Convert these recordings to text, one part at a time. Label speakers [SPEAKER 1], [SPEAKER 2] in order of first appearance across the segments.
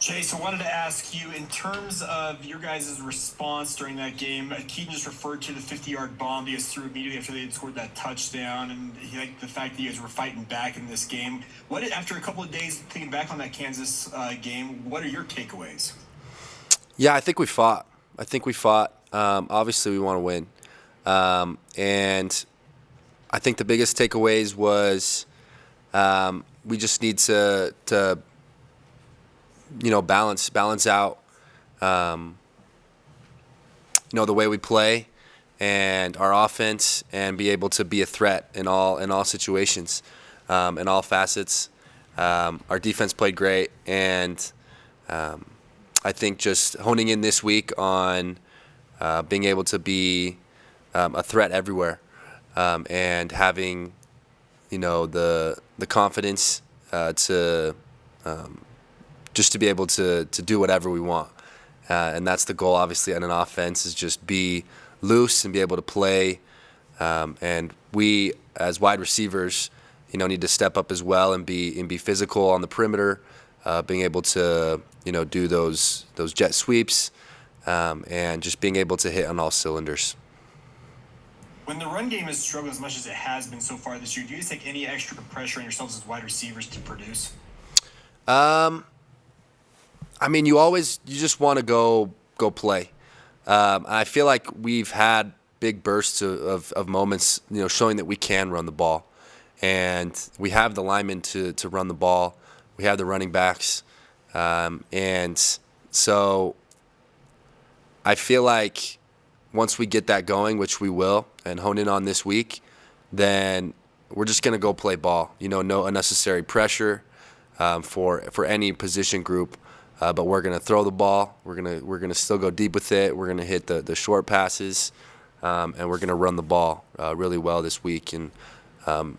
[SPEAKER 1] Chase, I wanted to ask you, in terms of your guys' response during that game, Keaton just referred to the 50-yard bomb you guys threw immediately after they had scored that touchdown, and he liked the fact that you guys were fighting back in this game. After a couple of days thinking back on that Kansas game, what are your takeaways?
[SPEAKER 2] Yeah, I think we fought. Obviously, we want to win. And I think the biggest takeaways was we just need to balance out, the way we play and our offense, and be able to be a threat in all situations, in all facets. Our defense played great, and I think just honing in this week on being able to be a threat everywhere, and having the confidence to just to be able to do whatever we want. And that's the goal, obviously, on an offense, is just be loose and be able to play. And we, as wide receivers, need to step up as well and be physical on the perimeter, being able to do those jet sweeps, and just being able to hit on all cylinders.
[SPEAKER 1] When the run game has struggled as much as it has been so far this year, do you guys take any extra pressure on yourselves as wide receivers to produce?
[SPEAKER 2] You just want to go play. I feel like we've had big bursts of moments, showing that we can run the ball, and we have the linemen to run the ball. We have the running backs, and so I feel like once we get that going, which we will, and hone in on this week, then we're just gonna go play ball. No unnecessary pressure for any position group. But we're gonna throw the ball. We're gonna still go deep with it. We're gonna hit the short passes, and we're gonna run the ball really well this week. And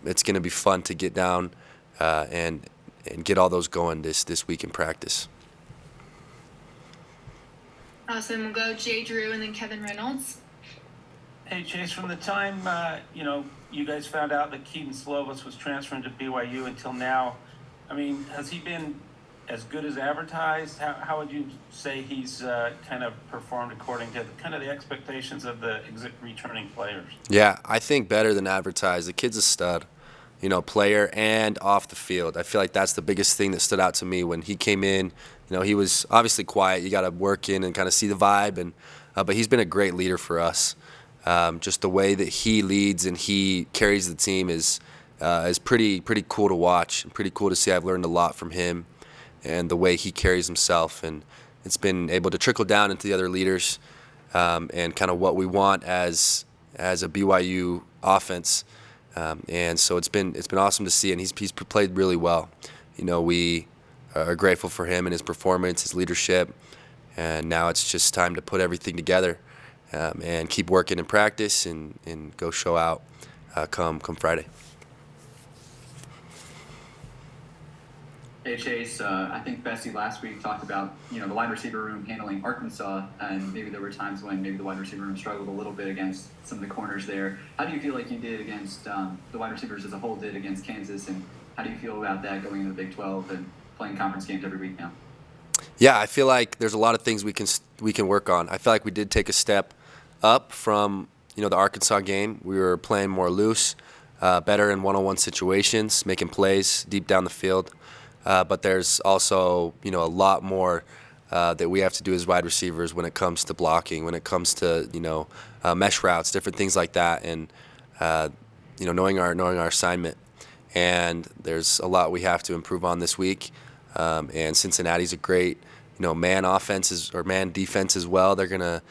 [SPEAKER 2] it's gonna be fun to get down and get all those going this week in practice.
[SPEAKER 3] Awesome. We'll go Jay Drew and then Kevin Reynolds.
[SPEAKER 4] Hey, Chase, from the time, you guys found out that Keaton Slauson was transferring to BYU until now, has he been as good as advertised? How would you say he's kind of performed according to the expectations of the returning players?
[SPEAKER 2] Yeah, I think better than advertised. The kid's a stud, player and off the field. I feel like that's the biggest thing that stood out to me when he came in. He was obviously quiet. You got to work in and kind of see the vibe, but he's been a great leader for us. Just the way that he leads and he carries the team is pretty cool to watch and pretty cool to see. I've learned a lot from him and the way he carries himself, and it's been able to trickle down into the other leaders, and kind of what we want as a BYU offense. And so it's been awesome to see, and he's played really well. We are grateful for him and his performance, his leadership, and now it's just time to put everything together, and keep working in practice and go show out come Friday.
[SPEAKER 5] Hey Chase, I think Bessie last week talked about the wide receiver room handling Arkansas, and maybe there were times when maybe the wide receiver room struggled a little bit against some of the corners there. How do you feel like you did against the wide receivers as a whole did against Kansas, and how do you feel about that going into the Big 12 and playing conference games every week now?
[SPEAKER 2] Yeah, I feel like there's a lot of things we can work on. I feel like we did take a step up from the Arkansas game. We were playing more loose, better in one-on-one situations, making plays deep down the field. But there's also, a lot more that we have to do as wide receivers when it comes to blocking, when it comes to, mesh routes, different things like that, and knowing our assignment. And there's a lot we have to improve on this week. And Cincinnati's a great, man offense or man defense as well. They're gonna,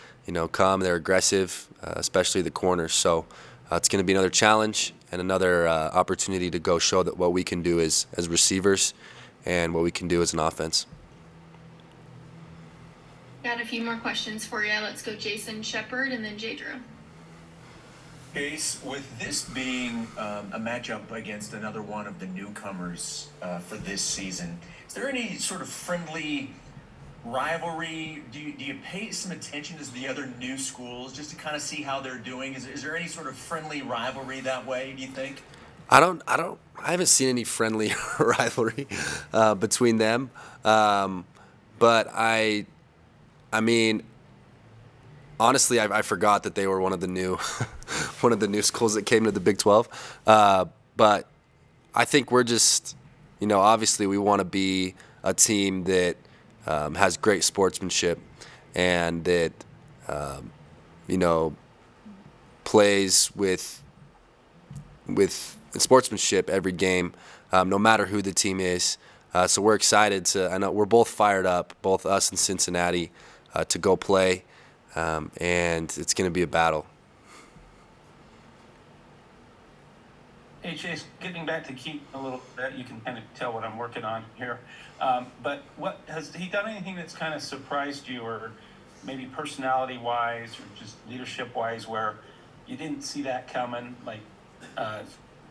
[SPEAKER 2] come. They're aggressive, especially the corners. So it's going to be another challenge and another opportunity to go show that what we can do as receivers and what we can do as an offense.
[SPEAKER 3] Got a few more questions for you. Let's go Jason Shepard and then Jay Drew.
[SPEAKER 6] Case, with this being a matchup against another one of the newcomers for this season, is there any sort of friendly rivalry? Do you pay some attention to the other new schools just to kind of see how they're doing? Is there any sort of friendly rivalry that way, do you think?
[SPEAKER 2] I haven't seen any friendly rivalry between them. but I mean, honestly, I forgot that they were one of the new one of the new schools that came to the Big 12. But I think we're just, obviously we want to be a team that has great sportsmanship and that plays with sportsmanship every game, no matter who the team is. So we're excited I know we're both fired up, both us and Cincinnati, to go play, and it's going to be a battle.
[SPEAKER 4] Hey, Chase, getting back to Keaton a little bit, you can kind of tell what I'm working on here. But what has he done anything that's kind of surprised you, or maybe personality-wise, or just leadership-wise, where you didn't see that coming, like,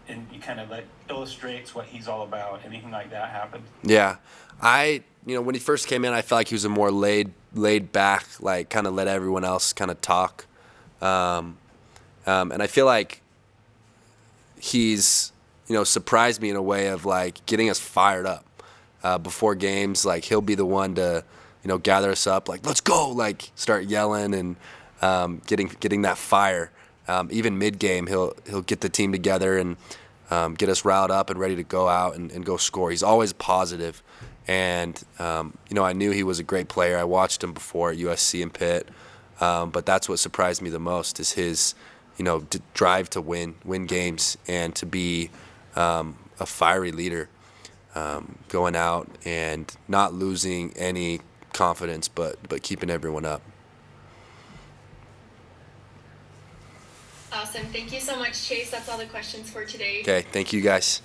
[SPEAKER 4] and you kind of illustrates what he's all about? Anything like that happened?
[SPEAKER 2] Yeah, when he first came in, I felt like he was a more laid back, like kind of let everyone else kind of talk, and I feel like he's surprised me in a way of like getting us fired up before games. Like he'll be the one to gather us up, like let's go, like start yelling and getting that fire. Even mid game, he'll get the team together and get us riled up and ready to go out and go score. He's always positive, and I knew he was a great player. I watched him before at USC and Pitt, but that's what surprised me the most is his drive to win games and to be a fiery leader, going out and not losing any confidence, but keeping everyone up.
[SPEAKER 3] Awesome. Thank you so much, Chase. That's all the questions for today.
[SPEAKER 2] Okay, thank you guys.